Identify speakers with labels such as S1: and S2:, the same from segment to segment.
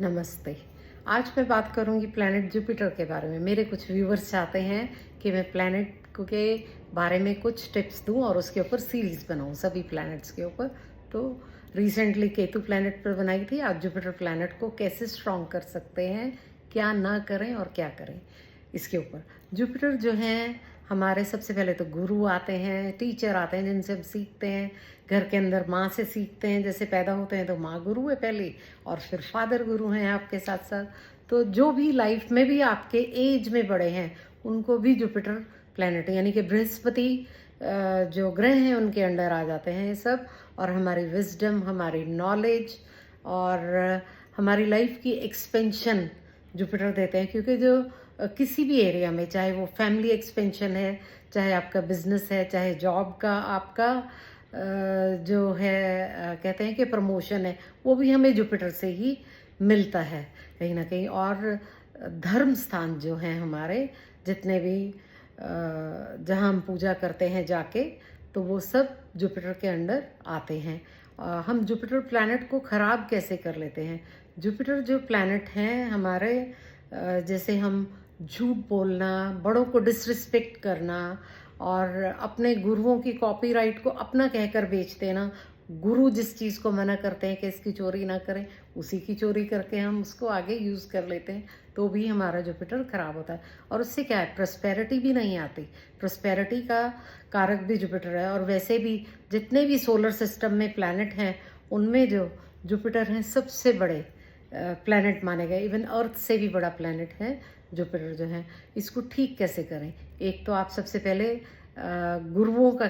S1: नमस्ते। आज मैं बात करूंगी प्लैनेट जुपिटर के बारे में। मेरे कुछ व्यूवर्स चाहते हैं कि मैं प्लैनेट के बारे में कुछ टिप्स दूं और उसके ऊपर सीरीज बनाऊं सभी प्लैनेट्स के ऊपर। तो रिसेंटली केतु प्लैनेट पर बनाई थी। आज जुपिटर प्लैनेट को कैसे स्ट्रॉन्ग कर सकते हैं, क्या ना करें और क्या करें, इसके ऊपर। जुपिटर जो हैं हमारे, सबसे पहले तो गुरु आते हैं, टीचर आते हैं जिनसे हम सीखते हैं। घर के अंदर माँ से सीखते हैं, जैसे पैदा होते हैं तो माँ गुरु है पहले, और फिर फादर गुरु हैं आपके साथ साथ। तो जो भी लाइफ में भी आपके एज में बड़े हैं उनको भी जुपिटर प्लैनेट यानी कि बृहस्पति जो ग्रह हैं उनके अंडर आ जाते हैं ये सब। और हमारी विजडम, हमारी नॉलेज और हमारी लाइफ की एक्सपेंशन जुपिटर देते हैं। क्योंकि जो किसी भी एरिया में, चाहे वो फैमिली एक्सपेंशन है, चाहे आपका बिजनेस है, चाहे जॉब का आपका जो है कहते हैं कि प्रमोशन है, वो भी हमें जुपिटर से ही मिलता है कहीं ना कहीं। और धर्म स्थान जो हैं हमारे, जितने भी जहाँ हम पूजा करते हैं जाके, तो वो सब जुपिटर के अंडर आते हैं। हम जुपिटर प्लैनेट को ख़राब कैसे कर लेते हैं? जुपिटर जो प्लैनेट हैं हमारे, जैसे हम झूठ बोलना, बड़ों को डिसरिस्पेक्ट करना और अपने गुरुओं की कॉपीराइट को अपना कहकर बेच देना। गुरु जिस चीज़ को मना करते हैं कि इसकी चोरी ना करें, उसी की चोरी करके हम उसको आगे यूज़ कर लेते हैं, तो भी हमारा जुपिटर ख़राब होता है। और उससे क्या है, प्रॉस्पेरिटी भी नहीं आती। प्रॉस्पेरिटी का कारक भी जुपिटर है। और वैसे भी जितने भी सोलर सिस्टम में प्लैनेट हैं उनमें जो जुपिटर हैं सबसे बड़े प्लैनेट माने गए। इवन अर्थ से भी बड़ा प्लैनेट है जुपिटर जो है। इसको ठीक कैसे करें? एक तो आप सबसे पहले गुरुओं का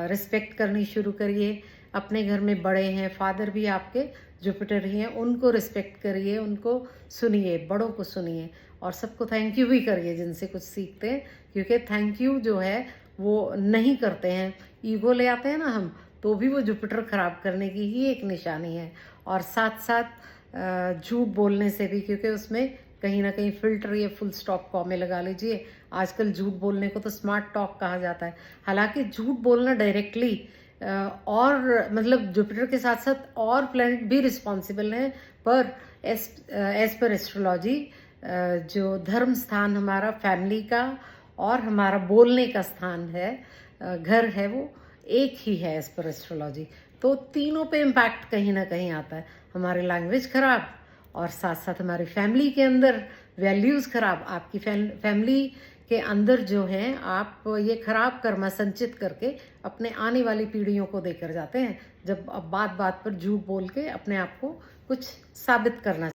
S1: रिस्पेक्ट करनी शुरू करिए। अपने घर में बड़े हैं, फादर भी आपके जुपिटर ही हैं, उनको रिस्पेक्ट करिए, उनको सुनिए, बड़ों को सुनिए और सबको थैंक यू भी करिए जिनसे कुछ सीखते हैं। क्योंकि थैंक यू जो है वो नहीं करते हैं, ईगो ले आते हैं ना हम, तो भी वो जुपिटर ख़राब करने की ही एक निशानी है। और साथ साथ झूठ बोलने से भी, क्योंकि उसमें कहीं ना कहीं फिल्टर या फुल स्टॉप कॉमे लगा लीजिए। आजकल झूठ बोलने को तो स्मार्ट टॉक कहा जाता है। हालांकि झूठ बोलना डायरेक्टली और मतलब जुपिटर के साथ साथ और प्लैनेट भी रिस्पॉन्सिबल हैं, पर एज पर एस्ट्रोलॉजी जो धर्म स्थान हमारा फैमिली का और हमारा बोलने का स्थान है, घर है, वो एक ही है एज पर एस्ट्रोलॉजी। तो तीनों पे इम्पैक्ट कहीं ना कहीं आता है। हमारी लैंग्वेज खराब और साथ साथ हमारी फैमिली के अंदर वैल्यूज़ खराब। आपकी फैमिली के अंदर जो हैं आप ये खराब कर्मा संचित करके अपने आने वाली पीढ़ियों को देकर जाते हैं, जब अब बात बात पर झूठ बोल के अपने आप को कुछ साबित करना